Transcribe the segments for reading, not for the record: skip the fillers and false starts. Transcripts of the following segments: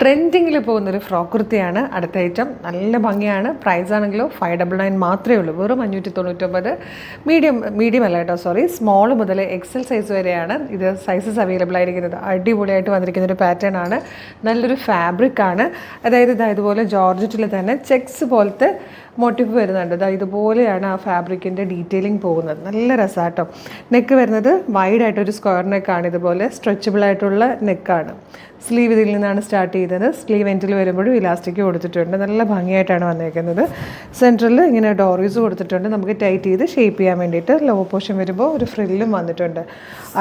ട്രെൻഡിങ്ങിൽ പോകുന്നൊരു ഫ്രോക്ക് കുർത്തിയാണ് അടുത്ത ഐറ്റം. നല്ല ഭംഗിയാണ്. പ്രൈസ് ആണെങ്കിലോ 599 മാത്രമേ ഉള്ളൂ, വെറും 599. മീഡിയം അല്ല കേട്ടോ, സോറി, സ്മോൾ മുതൽ എക്സൽ സൈസ് വരെയാണ് ഇത് സൈസസ് അവൈലബിൾ ആയിരിക്കുന്നത്. അടിപൊളിയായിട്ട് വന്നിരിക്കുന്ന ഒരു പാറ്റേൺ ആണ്. നല്ലൊരു ഫാബ്രിക് ആണ്. അതായത് ഇതുപോലെ ജോർജറ്റിൽ തന്നെ ചെക്സ് പോലത്തെ മോട്ടീവ് വരുന്നുണ്ട്. ഇതുപോലെയാണ് ആ ഫാബ്രിക്കിൻ്റെ ഡീറ്റെയിലിംഗ് പോകുന്നത്. നല്ല രസമാട്ടോ. നെക്ക് വരുന്നത് വൈഡായിട്ടൊരു സ്ക്വയർ നെക്കാണ്. ഇതുപോലെ സ്ട്രെച്ചബിൾ ആയിട്ടുള്ള നെക്കാണ്. സ്ലീവ് ഇതിൽ നിന്നാണ് സ്റ്റാർട്ട് ചെയ്തത്. സ്ലീവ് എൻഡിൽ വരുമ്പോഴും ഇലാസ്റ്റിക് കൊടുത്തിട്ടുണ്ട്. നല്ല ഭംഗിയായിട്ടാണ് വന്നേക്കുന്നത്. സെൻറ്ററിൽ ഇങ്ങനെ ഡോറീസ് കൊടുത്തിട്ടുണ്ട്, നമുക്ക് ടൈറ്റ് ചെയ്ത് ഷേപ്പ് ചെയ്യാൻ വേണ്ടിയിട്ട്. ലോ പോർഷൻ വരുമ്പോൾ ഒരു ഫ്രില്ലും വന്നിട്ടുണ്ട്.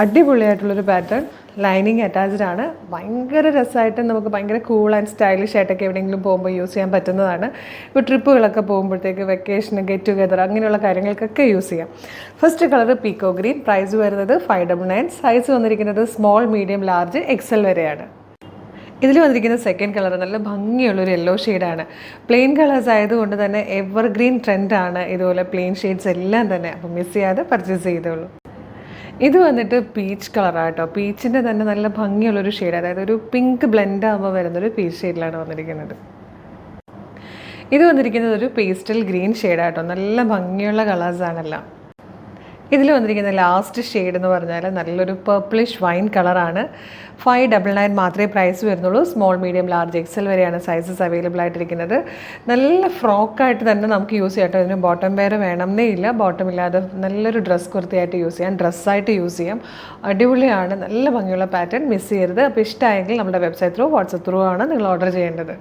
അടിപൊളിയായിട്ടുള്ളൊരു പാറ്റേൺ. ലൈനിങ് അറ്റാച്ച്ഡ് ആണ്. ഭയങ്കര രസമായിട്ട് നമുക്ക് ഭയങ്കര കൂൾ ആൻഡ് സ്റ്റൈലിഷ് ആയിട്ടൊക്കെ എവിടെയെങ്കിലും പോകുമ്പോൾ യൂസ് ചെയ്യാൻ പറ്റുന്നതാണ്. ഇപ്പോൾ ട്രിപ്പുകളൊക്കെ പോകുമ്പോഴത്തേക്ക് വെക്കേഷന്, ഗെറ്റ് ടുഗെദർ അങ്ങനെയുള്ള കാര്യങ്ങൾക്കൊക്കെ യൂസ് ചെയ്യാം. First colour peacock green. Price വരുന്നത് 599. സൈസ് വന്നിരിക്കുന്നത് സ്മോൾ, മീഡിയം, ലാർജ്, എക്സൽ വരെയാണ്. ഇതിൽ വന്നിരിക്കുന്ന സെക്കൻഡ് കളർ നല്ല ഭംഗിയുള്ളൊരു യെല്ലോ ഷെയ്ഡാണ്. പ്ലെയിൻ കളേഴ്സ് ആയതുകൊണ്ട് തന്നെ എവർഗ്രീൻ ട്രെൻഡാണ് ഇതുപോലെ പ്ലെയിൻ ഷെയ്ഡ്സ് എല്ലാം തന്നെ. അപ്പം മിസ് ചെയ്യാതെ പർച്ചേസ് ചെയ്തോളൂ. ഇത് വന്നിട്ട് പീച്ച് കളറാണ് കേട്ടോ. പീച്ചിൻ്റെ തന്നെ നല്ല ഭംഗിയുള്ളൊരു ഷെയ്ഡ്, അതായത് ഒരു പിങ്ക് ബ്ലെൻഡ് ആകുമ്പോൾ വരുന്നൊരു പീച്ച് ഷെയ്ഡിലാണ് വന്നിരിക്കുന്നത്. ഇത് വന്നിരിക്കുന്നത് ഒരു പേസ്റ്റൽ ഗ്രീൻ ഷെയ്ഡാട്ടോ. നല്ല ഭംഗിയുള്ള കളേഴ്സാണെല്ലാം. ഇതിൽ വന്നിരിക്കുന്ന ലാസ്റ്റ് ഷെയ്ഡ് എന്ന് പറഞ്ഞാൽ നല്ലൊരു പർപ്പിളിഷ് വൈൻ കളറാണ്. 599 മാത്രമേ പ്രൈസ് വരുന്നുള്ളൂ. സ്മോൾ, മീഡിയം, ലാർജ്, എക്സൽ വരെയാണ് സൈസസ് അവൈലബിൾ ആയിട്ടിരിക്കുന്നത്. നല്ല ഫ്രോക്കായിട്ട് തന്നെ നമുക്ക് യൂസ് ചെയ്യാം കേട്ടോ. ഇതിന് ബോട്ടം വെയർ വേണമെന്നേ ഇല്ല. ബോട്ടം ഇല്ലാതെ നല്ലൊരു ഡ്രസ് കുർത്തിയായിട്ട് യൂസ് ചെയ്യാം, ഡ്രസ്സായിട്ട് യൂസ് ചെയ്യാം. അടിപൊളിയാണ്. നല്ല ഭംഗിയുള്ള പാറ്റേൺ. മിസ് ചെയ്യരുത്. അപ്പോൾ ഇഷ്ടമായെങ്കിൽ നമ്മുടെ വെബ്സൈറ്റ് ത്രൂ, വാട്സപ്പ് ത്രൂ ആണ് നിങ്ങൾ ഓർഡർ ചെയ്യേണ്ടത്.